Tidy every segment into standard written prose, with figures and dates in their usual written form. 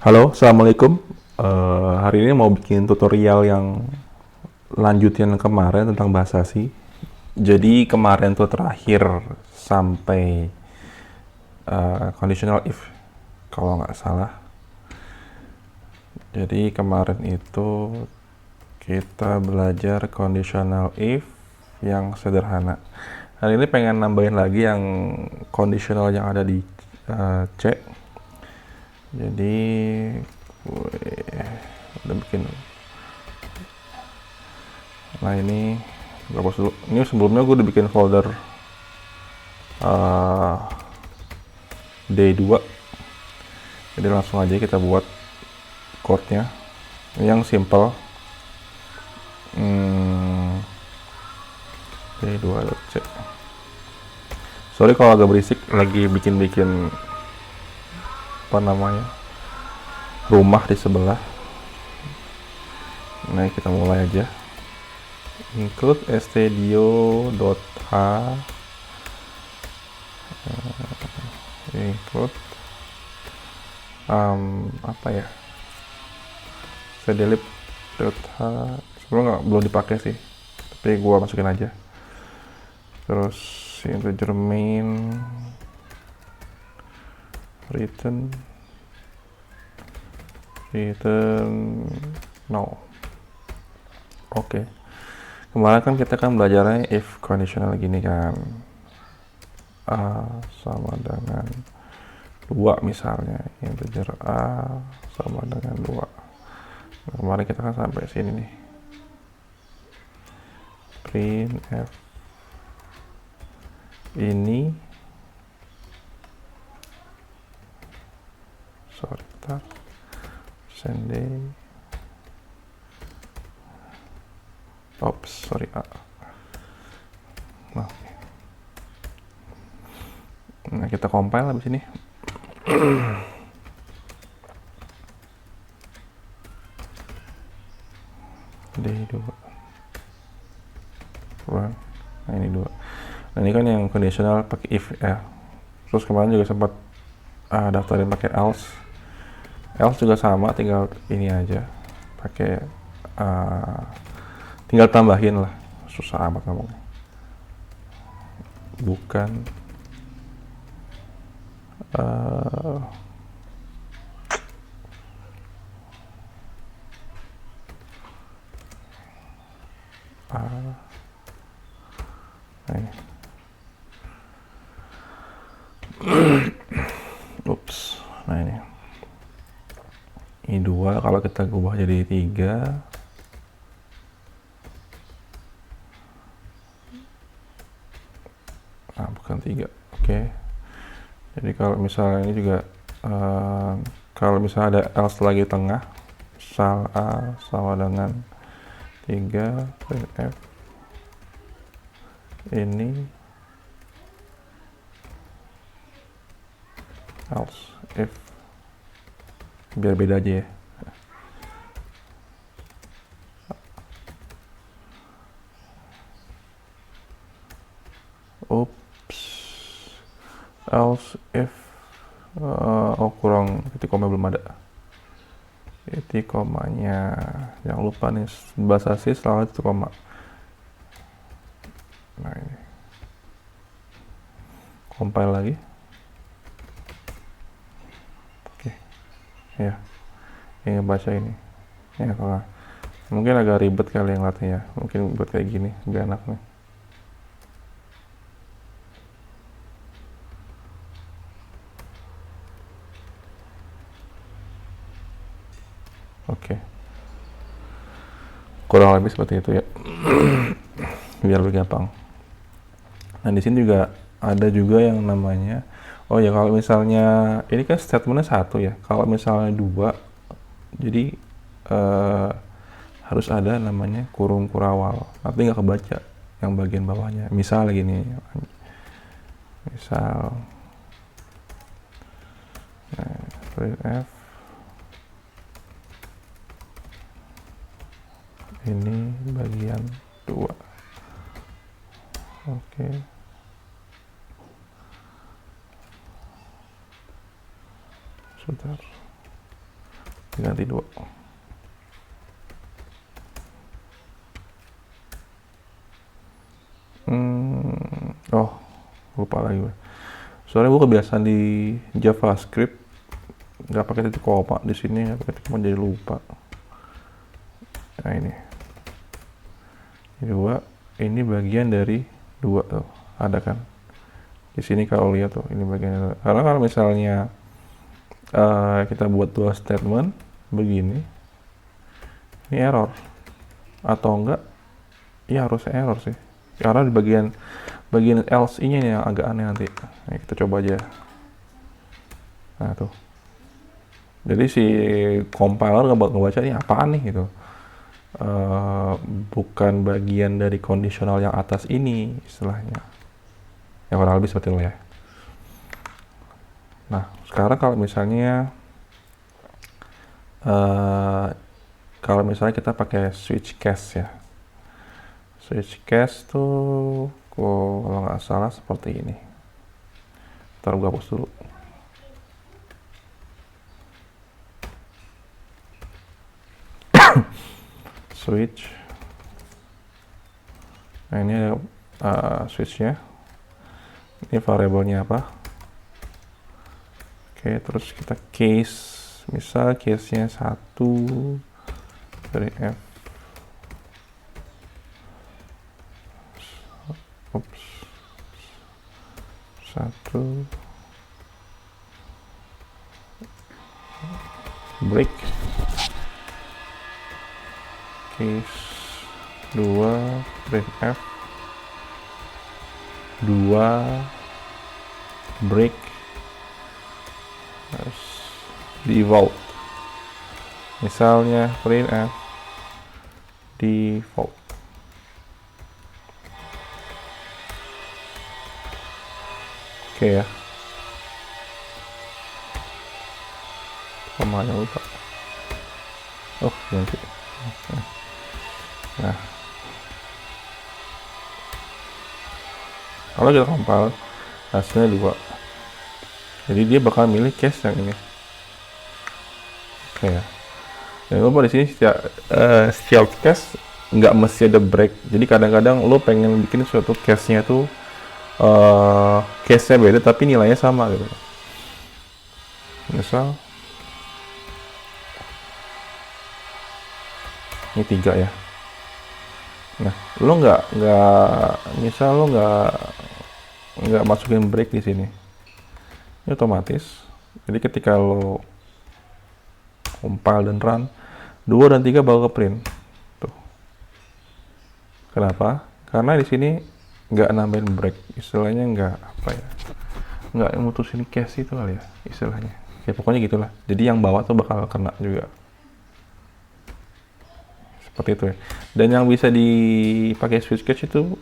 Halo, Assalamualaikum. Hari ini mau bikin tutorial yang lanjutin kemarin tentang bahasa sih. Jadi kemarin tuh terakhir sampai conditional if, kalau nggak salah. Jadi kemarin itu kita belajar conditional if yang sederhana. Hari ini pengen nambahin lagi yang conditional yang ada di C. Jadi gue udah bikin. Nah ini gue hapus dulu. Ini sebelumnya gue udah bikin folder uh, D2. Jadi langsung aja kita buat chord-nya yang simple. D2.C. Sorry kalau agak berisik, lagi bikin apa namanya, rumah di sebelah. Nah kita mulai aja. Include studio.h, include apa ya, cdlib.h. Sebelumnya belum dipakai sih, tapi gua masukin aja. Terus integer main return no. Oke. Kemarin kan kita kan belajarnya if conditional gini kan, a sama dengan 2 misalnya, integer a sama dengan 2. Nah, kemarin kita kan sampai sini nih, print f ini, sorry bentar, sending, sorry a. Nah kita compile habis ini. D2 run. Nah ini 2. Nah ini kan yang conditional pakai if ya. Terus kemarin juga sempat daftarin pakai else. Else juga sama, tinggal ini aja, pakai tinggal tambahin lah, susah amat ngomongnya. Bukan nah ini. Ups, nah ini 2, kalau kita ubah jadi 3. Nah bukan 3, oke. Jadi kalau misalnya ini juga kalau misalnya ada else lagi tengah, sal a sama dengan 3, printf ini else if, biar beda aja ya. Oops, else if kurang titik koma, belum ada titik komanya, jangan lupa nih bahasa C selalu titik koma. Nah ini compile lagi. Oke ya, ini baca ini ya. Kalau mungkin agak ribet kali yang latihnya, mungkin buat kayak gini lebih enak nih. Oke, kurang lebih seperti itu ya. Biar lebih gampang. Nah di sini juga ada juga yang namanya, oh ya, kalau misalnya ini kan statementnya 1 ya, kalau misalnya 2, jadi harus ada namanya kurung kurawal, nanti nggak kebaca yang bagian bawahnya. Misal gini, misal printf ini bagian 2. Oke. Sebentar. ganti 2. Oh, lupa lagi gue. Soalnya gue kebiasaan di JavaScript nggak pakai titik koma, di sini nggak pakai titik koma jadi lupa. Nah ini 2, ini bagian dari 2 tuh, ada kan? Di sini kalau lihat tuh, ini bagian. Karena kalau misalnya kita buat 2 statement begini, ini error. Atau enggak, ya harus error sih. Karena di bagian else nya yang agak aneh nanti. Nah, kita coba aja. Nah tuh. Jadi si compiler ngebaca ini apaan nih gitu. Bukan bagian dari kondisional yang atas ini istilahnya. Ya kurang lebih seperti itu ya. Nah sekarang kalau misalnya kita pakai switch case ya. Switch case tuh kalau nggak salah seperti ini. Ntar gue hapus dulu. Switch. Nah ini ada switchnya. Ini variabelnya apa? Oke, terus kita case. Misal case-nya 1 dari F. Oops. 1 break. Case 2 printf 2 break, terus default, misalnya printf default. Oke ya, sama yang lupa. Oh ganti. Nah, kalau kita compile hasilnya 2, jadi dia bakal milih case yang ini. Oke ya. Dan lupa di sini setiap case nggak mesti ada break. Jadi kadang-kadang lo pengen bikin suatu case-nya tuh case-nya beda tapi nilainya sama gitu. Misal ini 3 ya. Nah, lo misal lo nggak masukin break di sini, ini otomatis. Jadi ketika lo compile dan run, 2 dan 3 bakal ke print. Tuh. Kenapa? Karena di sini nggak nambahin break, istilahnya nggak mutusin case itu kali ya, istilahnya. Ya pokoknya gitulah. Jadi yang bawah tuh bakal kena juga. Seperti itu ya. Dan yang bisa dipakai switch case itu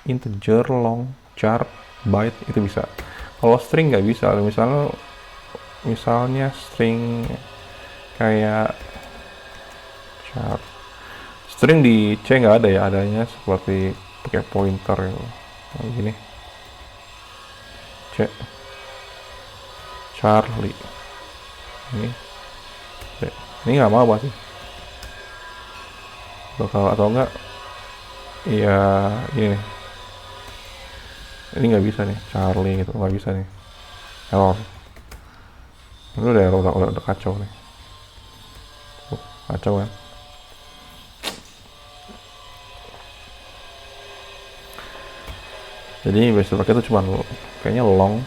integer, long, char, byte itu bisa. Kalau string nggak bisa. Misalnya string kayak char. String di C nggak ada ya, adanya seperti pakai pointer gitu. Nah, gini. C. Charlie. Ini. C. Ini nggak mau apa sih? Bakal atau enggak? Iya, ini nih. Ini nggak bisa nih, Charlie gitu, nggak bisa nih. Error. Ini udah error, udah kacau nih. Kacau kan? Jadi yang biasa pakai itu cuma kayaknya long,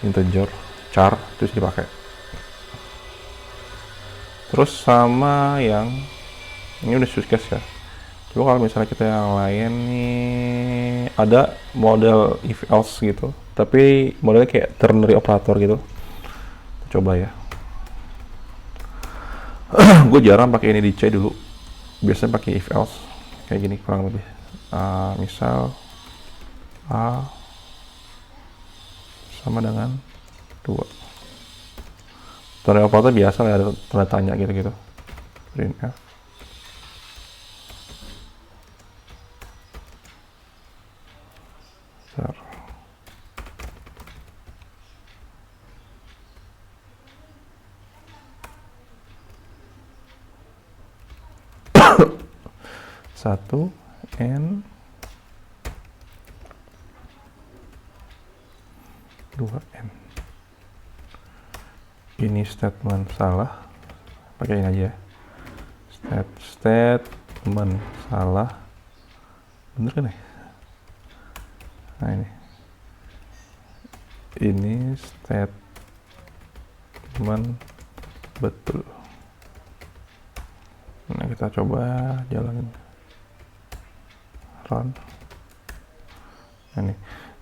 integer, char, terus dipakai. Terus sama yang ini udah switch case ya. Coba kalau misalnya kita yang lain nih, ada model if else gitu, tapi modelnya kayak ternary operator gitu. Coba ya. Gue jarang pakai ini di C dulu. Biasanya pakai if else kayak gini kurang lebih. Misal A sama dengan 2. Ternary operator biasa lah, ada tanda tanya gitu-gitu. Printf. 1 and 2n. Ini statement salah, pakai ini aja. Statement salah, bener kan ya? Nah ini statement betul. Nah kita coba jalanin, run. Nah, ini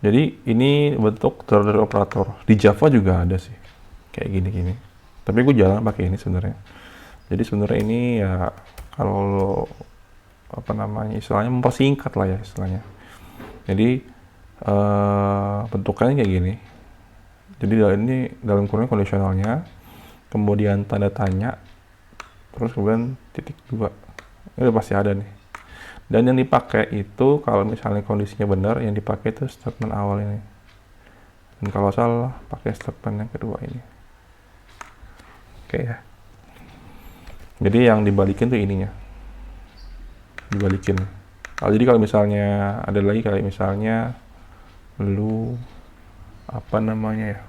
jadi ini bentuk ternary operator di Java juga ada sih kayak gini, tapi gue jalan pakai ini sebenarnya. Jadi sebenarnya ini ya kalau apa namanya, istilahnya mempersingkat lah ya istilahnya. Jadi bentukannya kayak gini. Jadi ini dalam kurung kondisionalnya, kemudian tanda tanya, terus kemudian titik 2. Ini pasti ada nih. Dan yang dipakai itu kalau misalnya kondisinya benar, yang dipakai itu statement awal ini. Dan kalau salah, pakai statement yang kedua ini. Oke ya. Jadi yang dibalikin tuh ininya. Dibalikin. Jadi kalau misalnya ada lagi kayak misalnya lu apa namanya ya?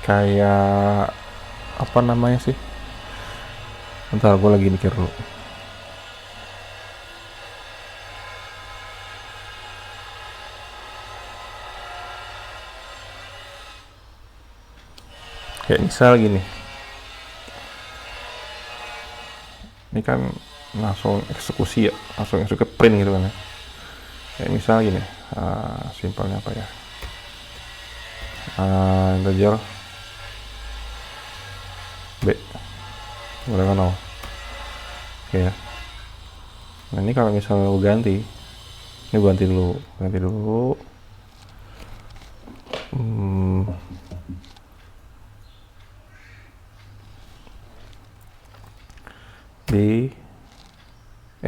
Kayak apa namanya sih? Bentar, gue lagi mikir dulu. Kayak misal gini, ini kan langsung eksekusi ya, langsung eksekusi print gitu kan ya. Kayak misal gini, simpelnya apa ya? Integer B boleh kan? Oke ya. Nah ini kalau misalnya gue ganti, ini gue ganti dulu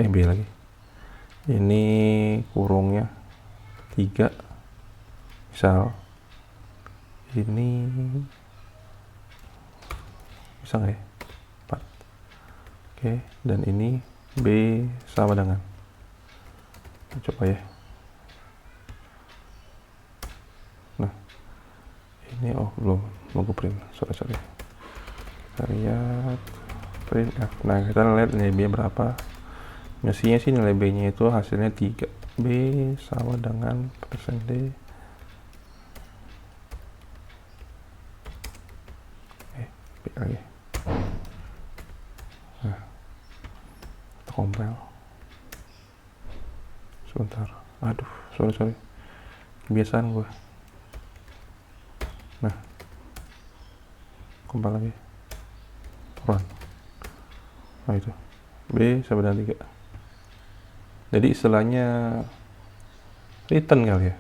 B lagi, ini kurungnya 3 misal, ini bisa nggak ya 4. Oke, dan ini B sama dengan, coba ya. Nah ini belum mau gue print, sorry kita lihat print F. Nah kita lihat nilai B berapa. Mestinya sih nilai B nya itu hasilnya 3. B sama dengan %D B lagi. Nah kita compile sebentar, aduh sorry kebiasaan gue. Nah compile lagi, run. Nah itu B sama dengan 3. Jadi istilahnya return kali ya,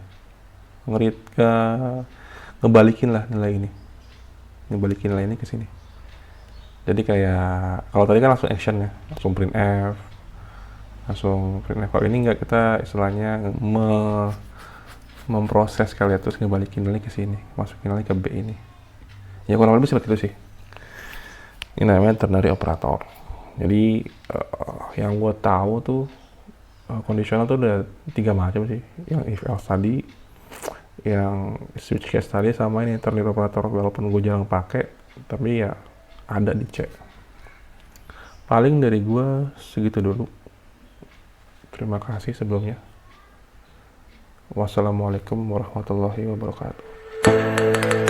ngebalikin lah nilai ini, ke sini. Jadi kayak kalau tadi kan langsung action ya, langsung print F. Kalau ini enggak, kita istilahnya memproses kali ya, terus ngebalikin nilai ke sini, masukin nilai ke B ini. Ya kurang lebih seperti itu sih. Ini namanya ternary operator. Jadi yang gue tahu tuh kondisional tuh ada 3 macam sih. Yang if else tadi, yang switch case tadi, sama ini ternary operator. Walaupun gue jarang pakai, tapi ya ada di C. Paling dari gue segitu dulu. Terima kasih sebelumnya. Wassalamualaikum warahmatullahi wabarakatuh.